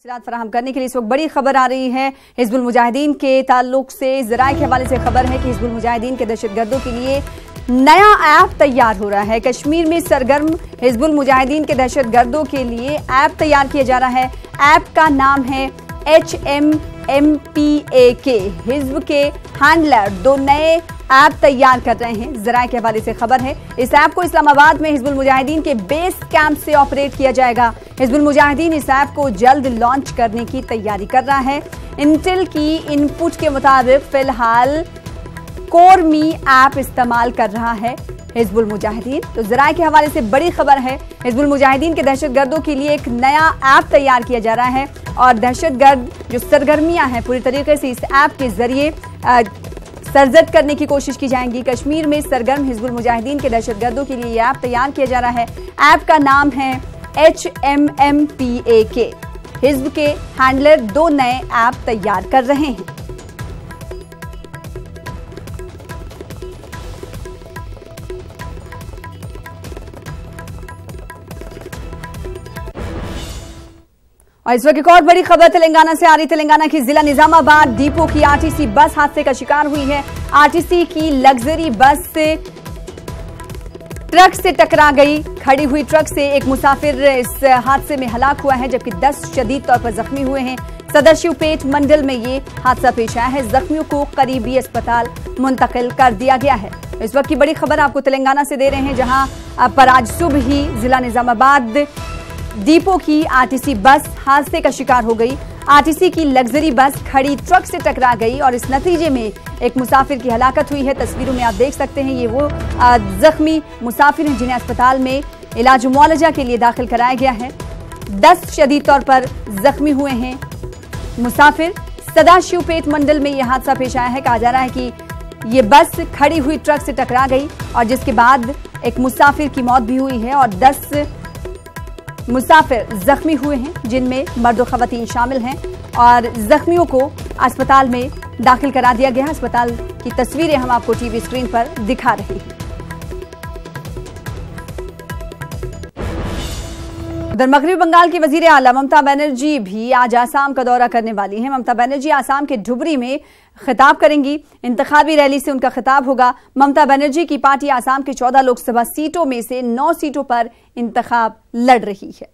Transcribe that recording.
फराहम करने के लिए इस वक्त बड़ी खबर आ रही है हिजबुल मुजाहिदीन के ताल्लुक से। ज़राए के हवाले से खबर है कि हिजबुल मुजाहिदीन के दहशतगर्दों के लिए नया ऐप तैयार हो रहा है। कश्मीर में सरगर्म हिजबुल मुजाहिदीन के दहशतगर्दों के लिए ऐप तैयार किया जा रहा है। ऐप का नाम है HMMPAK। हिजब के हैंडलर दो नए ऐप तैयार कर रहे हैं। ज़राए के हवाले से खबर है इस ऐप को इस्लामाबाद में हिजबुल मुजाहिदीन के बेस कैंप से ऑपरेट किया जाएगा। हिजबुल मुजाहिदीन इस ऐप को जल्द लॉन्च करने की तैयारी कर रहा है। इंटेल की इनपुट के मुताबिक फिलहाल कोरमी ऐप इस्तेमाल कर रहा है हिजबुल मुजाहिदीन। तो ज़राए के हवाले से बड़ी खबर है हिजबुल मुजाहिदीन के दहशतगर्दों के लिए एक नया ऐप तैयार किया जा रहा है और दहशतगर्द जो सरगर्मियां हैं पूरी तरीके से इस ऐप के जरिए सरजद करने की कोशिश की जाएंगी। कश्मीर में सरगर्म हिजबुल मुजाहिदीन के दहशतगर्दों के लिए ये ऐप तैयार किया जा रहा है। ऐप का नाम है HMMPAK। हिजब के हैंडलर दो नए ऐप तैयार कर रहे हैं। और इस वक्त एक और बड़ी खबर तेलंगाना से आ रही। तेलंगाना की जिला निजामाबाद डिपो की आरटीसी बस हादसे का शिकार हुई है। आरटीसी की लग्जरी बस से ट्रक से टकरा गई। खड़ी हुई ट्रक से एक मुसाफिर इस हादसे में हलाक हुआ है जबकि 10 शदीद तौर पर जख्मी हुए हैं। सदर शिवपेट मंडल में ये हादसा पेश आया है। जख्मियों को करीबी अस्पताल मुंतकिल कर दिया गया है। इस वक्त की बड़ी खबर आपको तेलंगाना से दे रहे हैं जहां पर आज सुबह ही जिला निजामाबाद डिपो की आरटीसी बस हादसे का शिकार हो गई। आरटीसी की लग्जरी बस खड़ी ट्रक से टकरा गई और इस नतीजे में एक मुसाफिर की हलाकत हुई है। तस्वीरों में आप देख सकते हैं ये वो जख्मी मुसाफिर हैं जिन्हें अस्पताल में इलाज मुआलजा के लिए दाखिल कराया गया है। 10 शदीद तौर पर जख्मी हुए हैं मुसाफिर। सदाशिवपेट मंडल में यह हादसा पेश आया है। कहा जा रहा है कि ये बस खड़ी हुई ट्रक से टकरा गई और जिसके बाद एक मुसाफिर की मौत भी हुई है और 10 मुसाफिर जख्मी हुए हैं जिनमें मर्द और खवातीन शामिल हैं और जख्मियों को अस्पताल में दाखिल करा दिया गया। अस्पताल की तस्वीरें हम आपको टीवी स्क्रीन पर दिखा रहे हैं। उधर मगरबी बंगाल की वजीर आला ममता बनर्जी भी आज आसाम का दौरा करने वाली हैं। ममता बनर्जी आसाम के धुबरी में खिताब करेंगी। इंतखाबी रैली से उनका खिताब होगा। ममता बनर्जी की पार्टी आसाम के 14 लोकसभा सीटों में से 9 सीटों पर इंतखाब लड़ रही है।